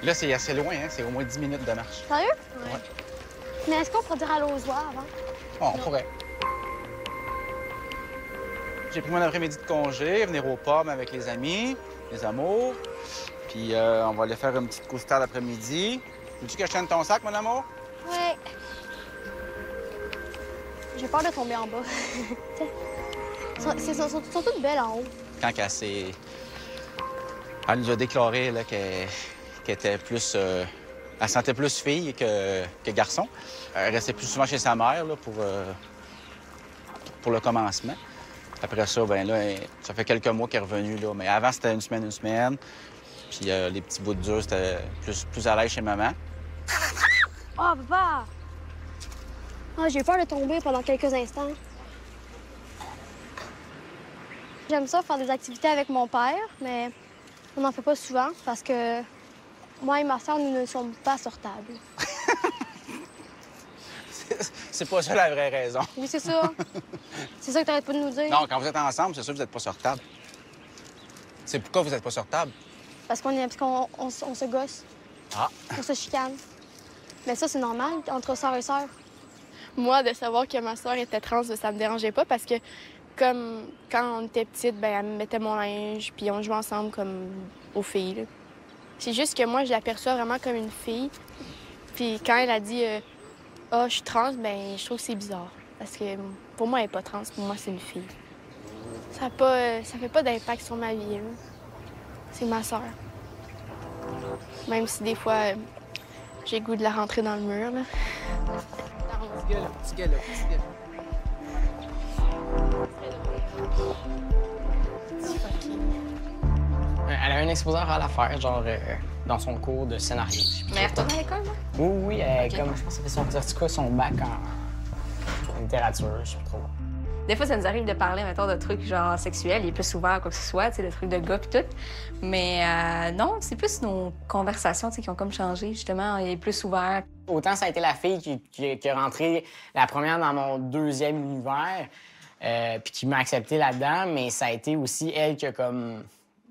Là, c'est assez loin, hein? C'est au moins 10 minutes de marche. Sérieux? Ouais. Mais est-ce qu'on pourrait dire à l'Ozoir avant? Bon, on pourrait. J'ai pris mon après-midi de congé, venir aux pommes avec les amis, les amours. Puis on va aller faire une petite course l'après-midi. Veux-tu que je tienne ton sac, mon amour? Ouais. J'ai peur de tomber en bas. Sont toutes belles en haut. Quand elle s'est... Elle nous a déclaré là, qu'elle était plus... Elle sentait plus fille que garçon. Elle restait plus souvent chez sa mère là, pour le commencement. Après ça, ben là, ça fait quelques mois qu'elle est revenue. Là. Mais avant, c'était une semaine. Puis les petits bouts de dur, c'était plus à l'aise chez maman. Oh, papa! Ah, j'ai peur de tomber pendant quelques instants. J'aime ça faire des activités avec mon père, mais on n'en fait pas souvent parce que moi et ma soeur, nous ne sommes pas sortables. C'est pas ça la vraie raison. Oui, c'est ça. C'est ça que t'arrêtes pas de nous dire. Non, quand vous êtes ensemble, c'est sûr que vous n'êtes pas sortable. C'est pourquoi vous n'êtes pas sortable? Parce qu'on se gosse. Ah. On se chicane. Mais ça, c'est normal entre sœurs et sœurs. Moi, de savoir que ma soeur était trans, ça me dérangeait pas parce que, comme quand on était petite, ben elle me mettait mon linge, puis on jouait ensemble comme aux filles. Là. C'est juste que moi, je l'aperçois vraiment comme une fille. Puis quand elle a dit « Ah, je suis trans », ben je trouve que c'est bizarre. Parce que pour moi, elle n'est pas trans, pour moi, c'est une fille. Ça fait pas d'impact sur ma vie. Là. C'est ma soeur. Même si des fois, j'ai le goût de la rentrer dans le mur. Là. Petit gars, là. Elle a un exposé oral à faire, genre, dans son cours de scénario. Mais elle retourne à l'école, moi? Oui, comme je pense que ça fait son certificat, son bac en littérature, je sais pas trop. Des fois, ça nous arrive de parler, mettons, de trucs genre sexuels. Il est plus ouvert à quoi que ce soit, tu sais, le truc de gars pis tout. Mais non, c'est plus nos conversations, tu sais, qui ont comme changé, justement. Il est plus ouvert. Autant ça a été la fille qui est rentrée la première dans mon deuxième univers, puis qui m'a accepté là-dedans, mais ça a été aussi elle qui a comme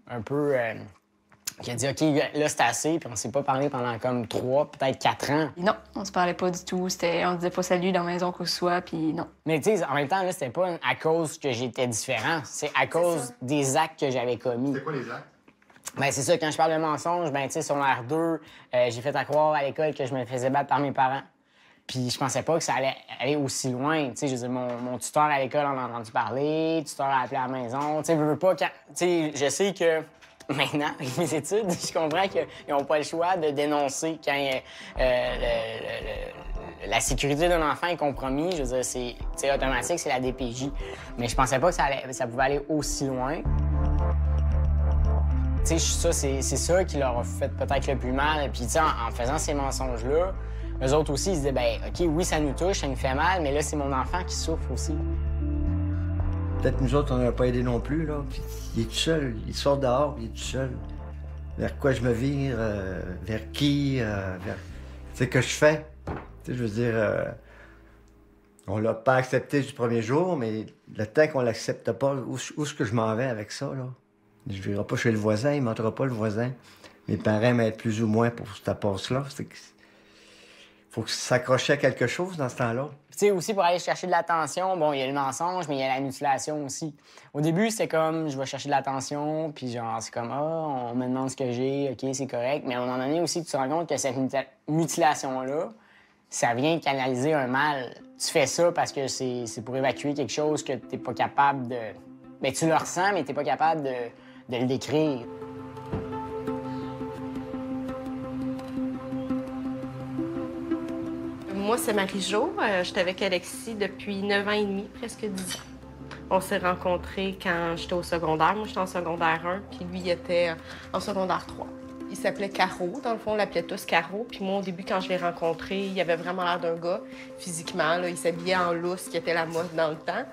un peu... qui a dit « OK, là, c'est assez », puis on s'est pas parlé pendant comme 3, peut-être 4 ans. Non, on se parlait pas du tout. On disait pas salut dans la maison qu'on soit, puis non. Mais tu sais, en même temps, là, c'était pas à cause que j'étais différent, c'est à cause des actes que j'avais commis. C'est quoi les actes? Ben c'est ça, quand je parle de mensonge, ben tu sais, sur R2, j'ai fait à croire à l'école que je me faisais battre par mes parents. Puis je pensais pas que ça allait aller aussi loin. Tu sais, je veux dire, mon tuteur à l'école en a entendu parler, le tuteur a appelé à la maison. Tu sais, je veux pas quand... Tu sais, je sais que maintenant, avec mes études, je comprends qu'ils n'ont pas le choix de dénoncer quand la sécurité d'un enfant est compromise. Je veux dire, c'est automatique, c'est la DPJ. Mais je pensais pas que ça pouvait aller aussi loin. Tu sais, c'est ça qui leur a fait peut-être le plus mal. Puis, tu sais, en faisant ces mensonges-là, eux autres aussi, ils se disaient, ben OK, oui, ça nous touche, ça nous fait mal, mais là, c'est mon enfant qui souffre aussi. Peut-être nous autres, on n'aurait pas aidé non plus, là. Puis il est tout seul. Il sort dehors, puis il est tout seul. Vers quoi je me vire, vers qui, vers... C'est que je fais. Tu sais, je veux dire, on l'a pas accepté du premier jour, mais le temps qu'on l'accepte pas, où est-ce que je m'en vais avec ça, là? Je ne virerai pas chez le voisin, il ne mentira pas le voisin. Mes parents m'aident plus ou moins pour cette passe-là. Il faut s'accrocher à quelque chose dans ce temps-là. Tu sais, aussi, pour aller chercher de l'attention, bon, il y a le mensonge, mais il y a la mutilation aussi. Au début, c'est comme, je vais chercher de l'attention, puis genre, c'est comme, ah, on me demande ce que j'ai, OK, c'est correct. Mais à un moment donné aussi, tu te rends compte que cette mutilation-là, ça vient canaliser un mal. Tu fais ça parce que c'est pour évacuer quelque chose que t'es pas capable de... Bien, tu le ressens, mais t'es pas capable de le décrire. Moi, c'est Marie-Jo. J'étais avec Alexis depuis 9 ans et demi, presque 10 ans. On s'est rencontrés quand j'étais au secondaire. Moi, j'étais en secondaire 1, puis lui, il était en secondaire 3. Il s'appelait Caro. Dans le fond, on l'appelait tous Caro. Puis moi, au début, quand je l'ai rencontré, il avait vraiment l'air d'un gars, physiquement. Là, il s'habillait en lousse, qui était la mode dans le temps.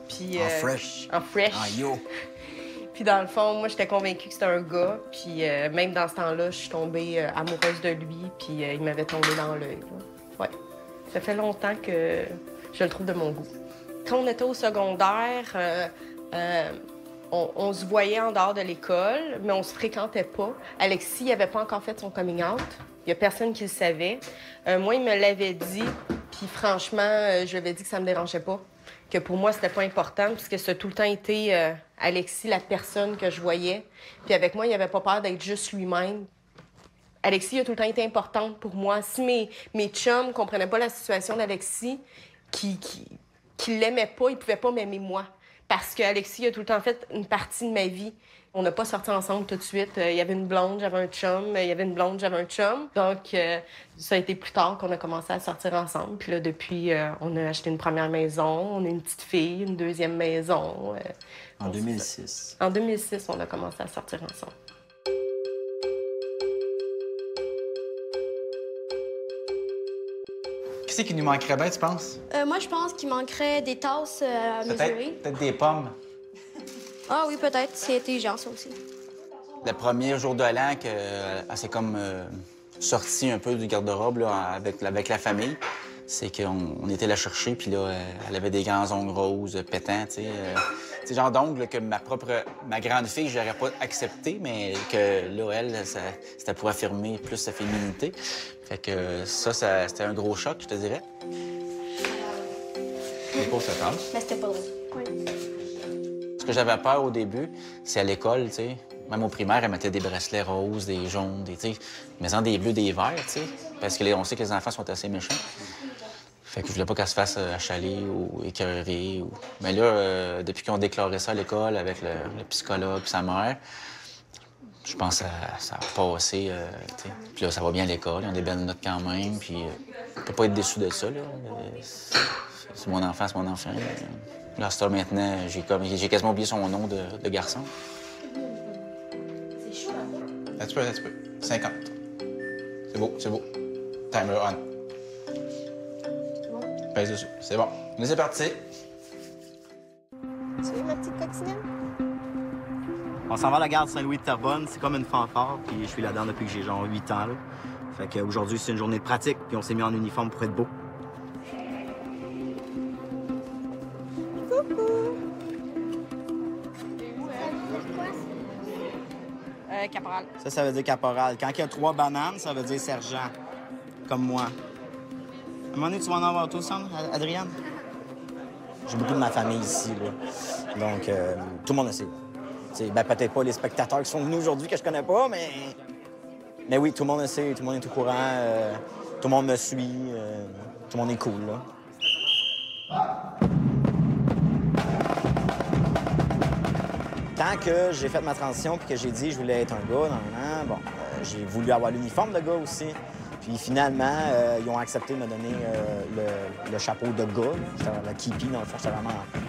Puis, en fresh. En fresh. En yo. Puis dans le fond, moi, j'étais convaincue que c'était un gars. Puis même dans ce temps-là, je suis tombée amoureuse de lui. Puis il m'avait tombé dans l'œil. Ouais. Ça fait longtemps que je le trouve de mon goût. Quand on était au secondaire, On se voyait en dehors de l'école, mais on se fréquentait pas. Alexis n'avait pas encore fait son coming out. Il y a personne qui le savait. Moi, il me l'avait dit, puis franchement, je lui avais dit que ça me dérangeait pas. Que pour moi, c'était pas important, puisque ça a tout le temps été Alexis, la personne que je voyais. Puis avec moi, il avait pas peur d'être juste lui-même. Alexis a tout le temps été importante pour moi. Si mes chums comprenaient pas la situation d'Alexis, qui l'aimait pas, ils pouvaient pas m'aimer moi. Parce qu'Alexis a tout le temps fait une partie de ma vie. On n'a pas sorti ensemble tout de suite. Il y avait une blonde, j'avais un chum. Il y avait une blonde, j'avais un chum. Donc, ça a été plus tard qu'on a commencé à sortir ensemble. Puis là, depuis, on a acheté une première maison, on a une petite fille, une deuxième maison. En 2006. En 2006, on a commencé à sortir ensemble. Qu'est-ce qui nous manquerait bien, tu penses? Moi, je pense qu'il manquerait des tasses à mesurer. Peut-être des pommes. Ah oui, peut-être. C'est intelligent, ça aussi. Le premier jour de l'an, elle s'est comme sortie un peu du garde-robe là, avec la famille. C'est qu'on était la chercher, puis là, elle avait des grands ongles roses, pétants, tu sais. C'est genre d'ongles que ma grande fille, j'aurais pas accepté, mais que là, elle, c'était pour affirmer plus sa féminité. Fait que ça c'était un gros choc, je te dirais. C'est pour cette tasse. Mais c'était pas drôle. Oui. Ce que j'avais peur au début, c'est à l'école, tu sais. Même au primaire, elle mettait des bracelets roses, des jaunes, mais des bleus, des verts, tu sais. Parce que on sait que les enfants sont assez méchants. Fait que je voulais pas qu'elle se fasse achaler ou écœurer. Mais là, depuis qu'on a déclaré ça à l'école avec le psychologue et sa mère, je pense que ça a passé. Puis là, ça va bien à l'école, ils ont des belles notes quand même. Puis on peut pas être déçu de ça, là. C'est mon enfant, c'est mon enfant. Là, c'est maintenant, j'ai quasiment oublié son nom de garçon. C'est chaud, Un petit peu. 50. C'est beau. Timer on. Pèse dessus. C'est bon. Mais c'est parti. Tu veux ma petite coccinelle? On s'en va à la gare de Saint-Louis de Terrebonne. C'est comme une fanfare, puis je suis là-dedans depuis que j'ai genre 8 ans. Là. Fait qu'aujourd'hui, c'est une journée pratique, puis on s'est mis en uniforme pour être beau. Caporal. Ça veut dire caporal. Quand il y a 3 bananes, ça veut dire sergent. Comme moi. À un moment donné, tu vas en avoir tout, Sandre, Adrienne? J'ai beaucoup de ma famille ici, là. Donc, tout le monde le sait. Ben, peut-être pas les spectateurs qui sont venus aujourd'hui que je connais pas, mais oui, tout le monde le sait, tout le monde est au courant, tout le monde me suit, tout le monde est cool, là. Quand que j'ai fait ma transition puis que j'ai dit que je voulais être un gars, j'ai voulu avoir l'uniforme de gars aussi. Puis finalement, ils ont accepté de me donner le chapeau de gars. J'étais la képi, dans le fond. J'étais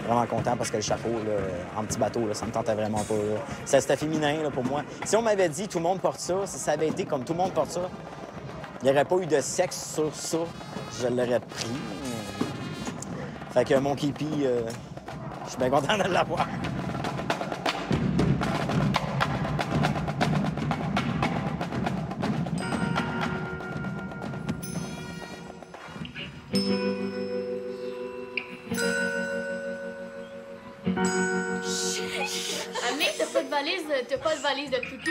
vraiment content parce que le chapeau, là, en petit bateau, là, ça me tentait vraiment pas. C'était féminin là, pour moi. Si on m'avait dit tout le monde porte ça, si ça avait été comme tout le monde porte ça, il n'y aurait pas eu de sexe sur ça. Je l'aurais pris. Fait que mon képi, je suis bien content de l'avoir. T'as pas de valise de toutou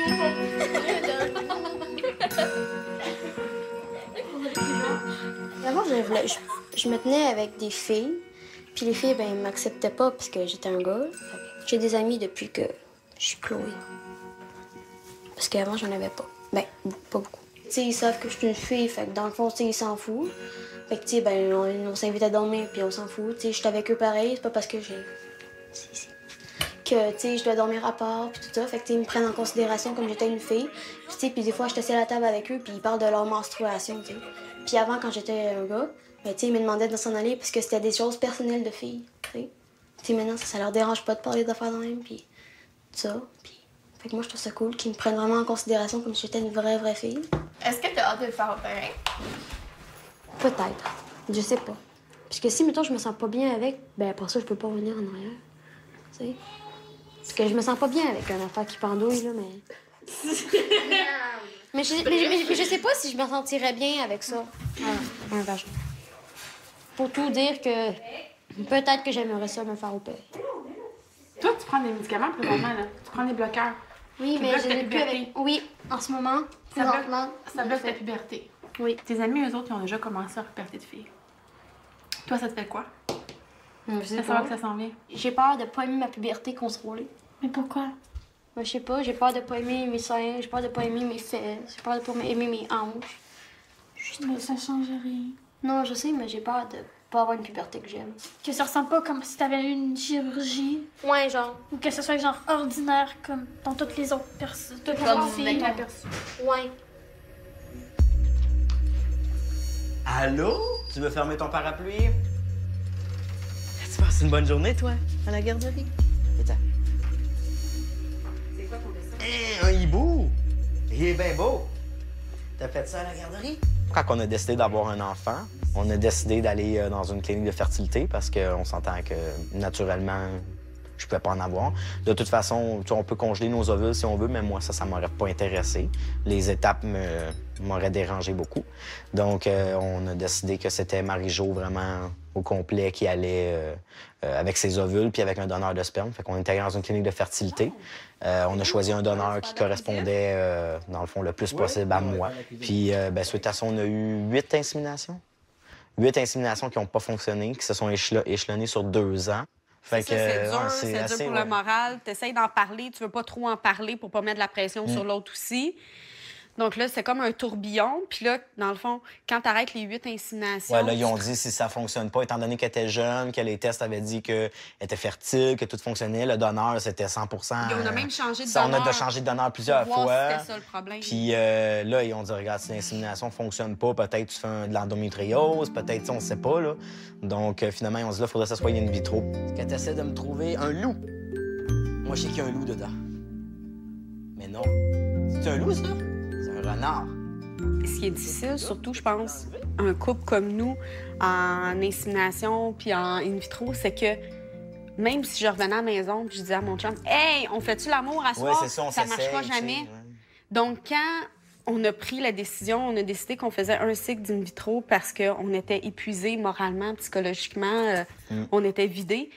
D'abord, je me tenais avec des filles. Puis les filles, ben, ils m'acceptaient pas parce que j'étais un gars. J'ai des amis depuis que je suis Chloé. Parce qu'avant, j'en avais pas. Ben, pas beaucoup. Tu sais, ils savent que je suis une fille, fait que dans le fond, tu sais, ils s'en foutent. Fait que, tu sais, ben, on s'invite à dormir, puis on s'en fout. Tu sais, je suis avec eux pareil, c'est pas parce que j'ai... que, tu sais, je dois dormir à part, puis tout ça. Fait que, tu sais, ils me prennent en considération comme j'étais une fille. Puis, tu sais, puis des fois, je suis assise à la table avec eux, puis ils parlent de leur menstruation, tu sais. Puis avant, quand j'étais un gars, ben, tu sais, ils me demandaient de s'en aller parce que c'était des choses personnelles de filles, tu sais. Tu sais, maintenant, ça leur dérange pas de parler d'affaires de même, puis tout ça. Puis, fait que moi, je trouve ça cool qu'ils me prennent vraiment en considération comme si j'étais une vraie fille. Est-ce que t'as hâte de le faire opérer? Peut-être. Je sais pas. Parce que si, mettons, je me sens pas bien avec, ben après ça, je peux pas revenir en arrière, tu sais. Parce que je me sens pas bien avec un affaire qui pendouille, là, mais... mais je sais pas si je me sentirais bien avec ça. Un vagin. Pour tout dire que peut-être que j'aimerais ça me faire opérer. Toi, tu prends des médicaments présentement, là. Tu prends des bloqueurs. Oui, Qui mais bloquent je ta l'ai plus avec... puberté. Oui, en ce moment, Ça présentement, bloque ta puberté. Oui. Tes amis, eux autres, ils ont déjà commencé leur puberté de filles. Toi, ça te fait quoi? Je sais Ça savoir pas. que ça s'en vient. J'ai peur de pas aimer ma puberté contrôlée. Mais pourquoi? Je sais pas, j'ai peur de pas aimer mes seins, j'ai peur de pas aimer mes fesses, j'ai peur de pas aimer mes hanches. Mais ça change rien. Non, je sais, mais j'ai peur de pas avoir une puberté que j'aime. Que ça ressemble pas comme si t'avais eu une chirurgie. Ouais, genre. Ou que ce soit genre ordinaire comme dans toutes les autres personnes. Toutes les Comme autres filles. avec Ouais. Allô? Tu veux fermer ton parapluie? Tu passes une bonne journée, toi, à la garderie? Viens. C'est quoi ton dessin? Un hibou! Il est bien beau! T'as fait ça à la garderie? Quand on a décidé d'avoir un enfant, on a décidé d'aller dans une clinique de fertilité parce qu'on s'entend que, naturellement, je pouvais pas en avoir. De toute façon, on peut congeler nos ovules si on veut, mais moi, ça m'aurait pas intéressé. Les étapes m'auraient dérangé beaucoup. Donc, on a décidé que c'était Marie-Jo vraiment au complet qui allait avec ses ovules puis avec un donneur de sperme. Fait qu'on était allé dans une clinique de fertilité. On a choisi un donneur qui correspondait, dans le fond, le plus possible à moi. Puis, suite à ça, on a eu 8 inséminations. 8 inséminations qui n'ont pas fonctionné, qui se sont échelonnées sur 2 ans. Fait que, c'est dur, c'est dur assez, pour le moral. Tu essaies d'en parler, tu veux pas trop en parler pour pas mettre de la pression sur l'autre aussi. Donc là, c'est comme un tourbillon. Puis là, dans le fond, quand tu arrêtes les 8 inséminations... Ouais, là, ils ont dit si ça fonctionne pas, étant donné qu'elle était jeune, que les tests avaient dit qu'elle était fertile, que tout fonctionnait, le donneur, c'était 100 Et on a même changé de ça, donneur. on a changé de donneur plusieurs pour voir fois. si c'était ça le problème. Puis là, ils ont dit, regarde, si l'insémination fonctionne pas, peut-être tu fais de l'endométriose, peut-être, on sait pas, là. Donc, finalement, ils ont dit, là, il faudrait que ça soit une in vitro. Que tu essaies de me trouver un loup. Moi, je sais qu'il y a un loup dedans. Mais non. C'est un loup, ça? C'est un renard. Ce qui est difficile, surtout, je pense, un couple comme nous, en insémination puis en in vitro, c'est que même si je revenais à la maison puis je disais à mon chum, « Hey, on fait-tu l'amour à soir? » c'est ça, on ça s'essaye, marchera tu sais, jamais. ouais. Donc, quand on a pris la décision, on a décidé qu'on faisait un cycle d'in vitro parce qu'on était épuisés moralement, psychologiquement, on était vidés.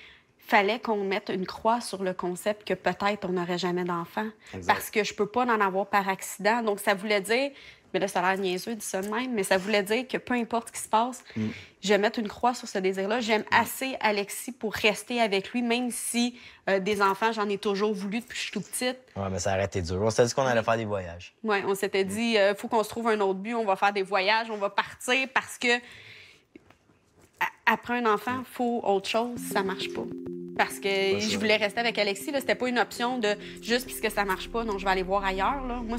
Fallait qu'on mette une croix sur le concept que peut-être on n'aurait jamais d'enfant. Parce que je peux pas en avoir par accident. Donc, ça voulait dire... Mais là, ça a l'air niaiseux, dit ça de même, mais ça voulait dire que peu importe ce qui se passe, je vais mettre une croix sur ce désir-là. J'aime assez Alexis pour rester avec lui, même si des enfants, j'en ai toujours voulu depuis que je suis tout petite. Ouais, mais ça aurait été dur. On s'était dit qu'on allait faire des voyages. Oui, on s'était dit, faut qu'on se trouve un autre but, on va faire des voyages, on va partir parce que après un enfant, il faut autre chose, ça marche pas. Parce que je voulais rester avec Alexis, là, c'était pas une option de juste puisque ça marche pas, donc je vais aller voir ailleurs. Là. Moi,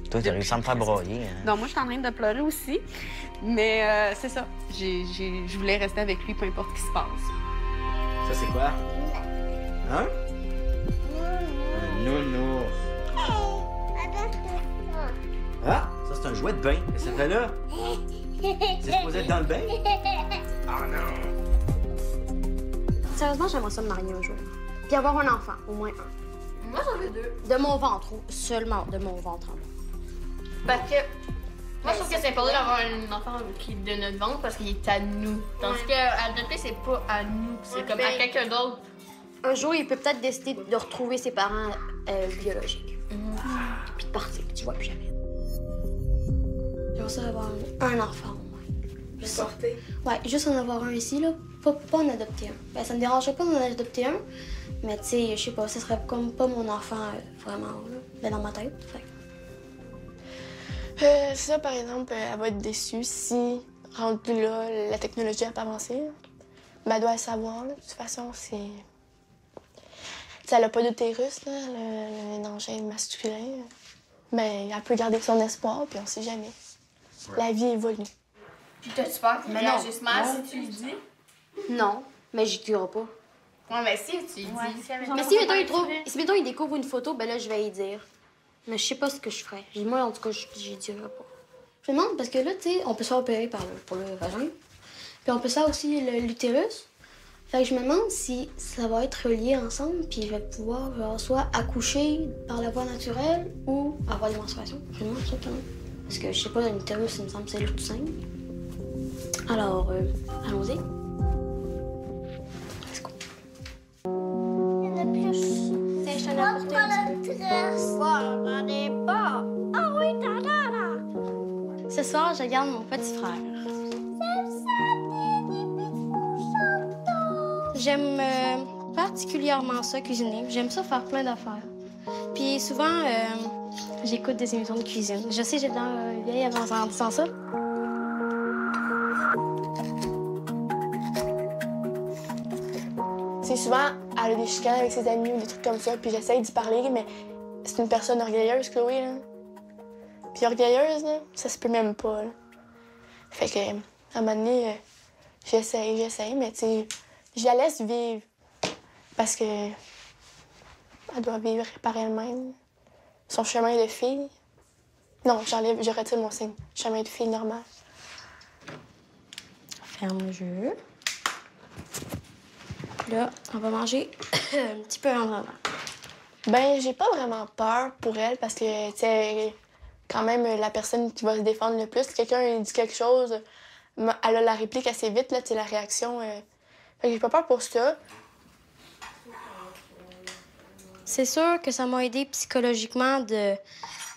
Toi, t'as réussi à me faire broyer. Hein? Non, moi, je suis en train de pleurer aussi. Mais c'est ça. Je voulais rester avec lui, peu importe ce qui se passe. Ça, c'est quoi? Hein? Un nounours. Ah, ça, c'est un jouet de bain. Qu'est-ce que ça fait là? C'est supposé être dans le bain? Ah non! Sérieusement, j'aimerais ça me marier un jour. Puis avoir un enfant, au moins un. Moi, j'en veux 2. De mon ventre, seulement de mon ventre. Parce que moi, je trouve que c'est important d'avoir un enfant qui est de notre ventre parce qu'il est à nous. Tandis qu'à adopter, c'est pas à nous. C'est comme à quelqu'un d'autre. Un jour, il peut peut-être décider de retrouver ses parents biologiques. Puis de partir, tu vois plus jamais. J'aimerais ça avoir un enfant au moins. Juste porter. Ouais, juste en avoir un ici, là. Pas en adopter un. Ben, ça me dérangerait pas d'en adopter un, mais tu sais, je sais pas, ce serait comme pas mon enfant vraiment, là. Ben, dans ma tête. Ça, par exemple, elle va être déçue si, rendu là, la technologie n'a pas avancé. Ben, elle doit le savoir, là. De toute façon, c'est... T'sais, elle n'a pas d'utérus, là, un engin masculin. Mais elle peut garder son espoir, puis on sait jamais. La vie évolue. Puis t'as-tu peur qu'il Mais réagisse réagisse mal si tu lui dis? Non, mais j'y dirai pas. Ouais, mais si tu lui dis. Mais si, mettons, il découvre une photo, ben là, je vais y dire. Mais je sais pas ce que je ferais. Moi, en tout cas, j'y dirais pas. Je me demande, parce que là, tu sais, on peut se faire opérer pour le vagin. Puis on peut faire aussi l'utérus. Fait que je me demande si ça va être relié ensemble, puis je vais pouvoir, genre, soit accoucher par la voie naturelle ou avoir des menstruations. Je me demande ça quand même. Parce que, je sais pas, l'utérus, il me semble que c'est tout simple. Alors, allons-y. Let's go. je t'en ai apporté un petit peu. Bon, j'en ai pas. Ah oui, t'en as là. Ce soir, je garde mon petit frère. J'aime particulièrement ça, cuisiner. J'aime ça faire plein d'affaires. Puis souvent, j'écoute des émissions de cuisine. Je sais, j'ai de l'air vieille en disant ça. C'est souvent, elle a des chicanes avec ses amis ou des trucs comme ça, puis j'essaye d'y parler, mais c'est une personne orgueilleuse, Chloé, là. Puis orgueilleuse, là, ça se peut même pas, là. Fait que, à un moment donné, j'essaye, mais tu sais, je la laisse vivre. Parce que elle doit vivre par elle-même. Son chemin de fille. Non, je retire mon signe. Chemin de fille normal. Ferme le jeu. Là, on va manger un petit peu en avant. Ben, j'ai pas vraiment peur pour elle parce que, tu sais, quand même, la personne qui va se défendre le plus, si quelqu'un dit quelque chose, elle a la réplique assez vite, là, tu sais, la réaction. Fait que j'ai pas peur pour ça. C'est sûr que ça m'a aidé psychologiquement de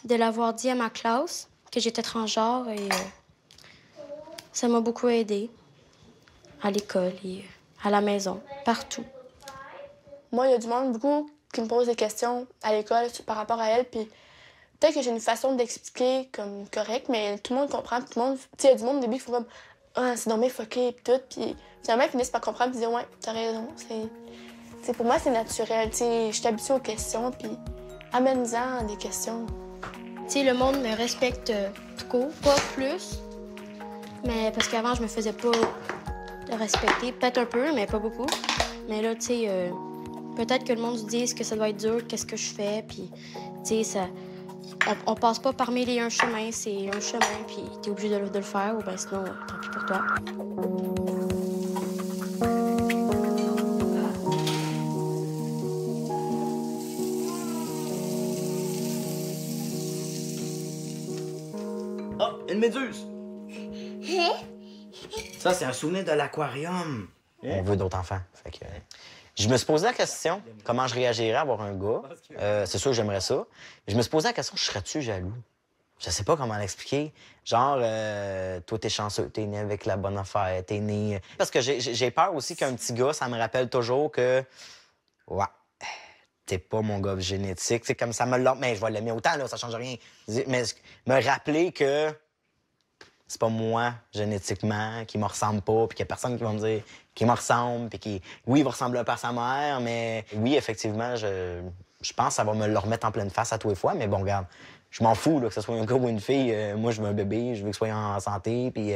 l'avoir dit à ma classe que j'étais transgenre et ça m'a beaucoup aidé à l'école et à la maison, partout. Moi, il y a du monde beaucoup qui me pose des questions à l'école par rapport à elle, puis peut-être que j'ai une façon d'expliquer comme correcte, mais tout le monde comprend, tout le monde... Tu sais, il y a du monde au début qui font comme « Ah, c'est dommage fucké » puis tout, puis finalement, ils finissent par comprendre et dire « Ouais, t'as raison, c'est... » T'sais, pour moi, c'est naturel, tu sais, je suis habituée aux questions, puis amène-en des questions. Tu sais, le monde me respecte tout court, pas plus, mais parce qu'avant, je me faisais pas respecter, peut-être un peu, mais pas beaucoup. Mais là, tu sais, peut-être que le monde se dise que ça doit être dur, qu'est-ce que je fais, puis, tu sais, ça... On passe pas par mille et un chemin, c'est un chemin, puis t'es obligé de le faire, ou bien sinon, tant pis pour toi. Oh, une méduse! Ça, c'est un souvenir de l'aquarium. On veut d'autres enfants. Fait que... Je me suis posé la question, comment je réagirais à avoir un gars. C'est sûr que j'aimerais ça. Je me suis posé la question, je serais-tu jaloux? Je sais pas comment l'expliquer. Genre, toi, t'es chanceux, t'es né avec la bonne affaire, t'es né... Parce que j'ai peur aussi qu'un petit gars, ça me rappelle toujours que... Ouais, t'es pas mon gars génétique. C'est comme ça me l'a... Mais je vais l'aimer autant, là, ça change rien. Mais me rappeler que... c'est pas moi, génétiquement, qui me ressemble pas, puis qu'il y a personne qui va me dire qui me ressemble, puis qui, oui, il va ressembler un peu à sa mère, mais oui, effectivement, je pense que ça va me le remettre en pleine face à tous les fois, mais bon, regarde, je m'en fous, là, que ce soit un gars ou une fille. Moi, je veux un bébé, je veux qu'il soit en santé, puis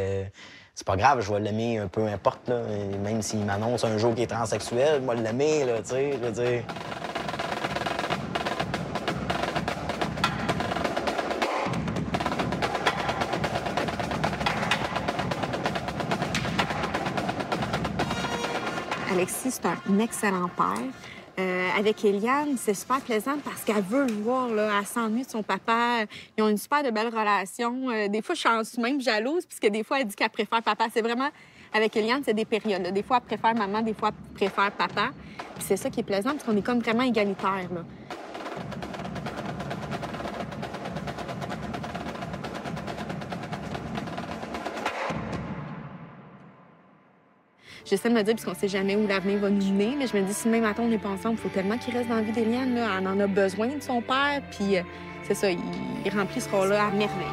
c'est pas grave, je vais l'aimer peu importe, là, même s'il m'annonce un jour qu'il est transsexuel, je vais l'aimer, là, tu sais, je veux dire... Alexis, c'est un excellent père. Avec Eliane, c'est super plaisant parce qu'elle veut le voir, là. Elle s'ennuie de son papa. Ils ont une super de belle relation. Des fois, je suis même jalouse puisque des fois, elle dit qu'elle préfère papa. C'est vraiment... Avec Eliane, c'est des périodes, là. Des fois, elle préfère maman, des fois, elle préfère papa. Puis c'est ça qui est plaisant parce qu'on est comme vraiment égalitaires, là. J'essaie de me dire, puisqu'on sait jamais où l'avenir va nous mener, mais je me dis, si même matin on n'est pas ensemble, il faut tellement qu'il reste dans la vie d'Eliane, là. Elle en a besoin de son père, puis c'est ça, il remplit ce rôle-là à merveille.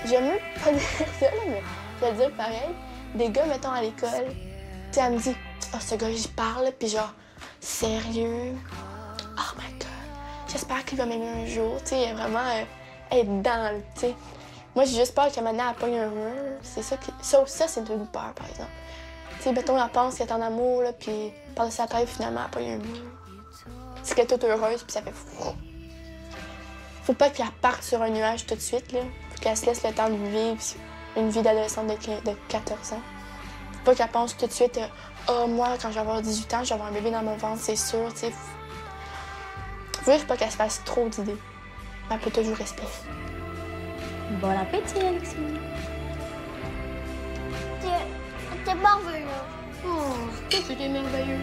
J'aime mieux pas dire ça, là, mais je vais le dire pareil. Des gars, mettons, à l'école, tu sais, elle me dit « Oh, ce gars, j'y parle. » Puis genre, « Sérieux? Oh my God. J'espère qu'il va m'aimer un jour. » Tu sais, vraiment être dans, tu sais. Moi, j'ai juste peur qu'à maintenant, elle pogne un mur. C'est ça qui... Ça, c'est une peur, par exemple. Tu sais, mettons, elle pense qu'elle est en amour, là, puis par sa tête, finalement, elle pogne un mur. C'est qu'elle est toute heureuse, puis ça fait fou. Faut pas qu'elle parte sur un nuage tout de suite, là. Faut qu'elle se laisse le temps de vivre une vie d'adolescente de 14 ans. Faut pas qu'elle pense tout de suite moi, quand je vais avoir 18 ans, je vais avoir un bébé dans mon ventre, c'est sûr, tu sais. Faut juste pas qu'elle se fasse trop d'idées. Elle peut toujours respirer. Bon appétit, Alexis. T'es merveilleux. Oh, t'es merveilleux.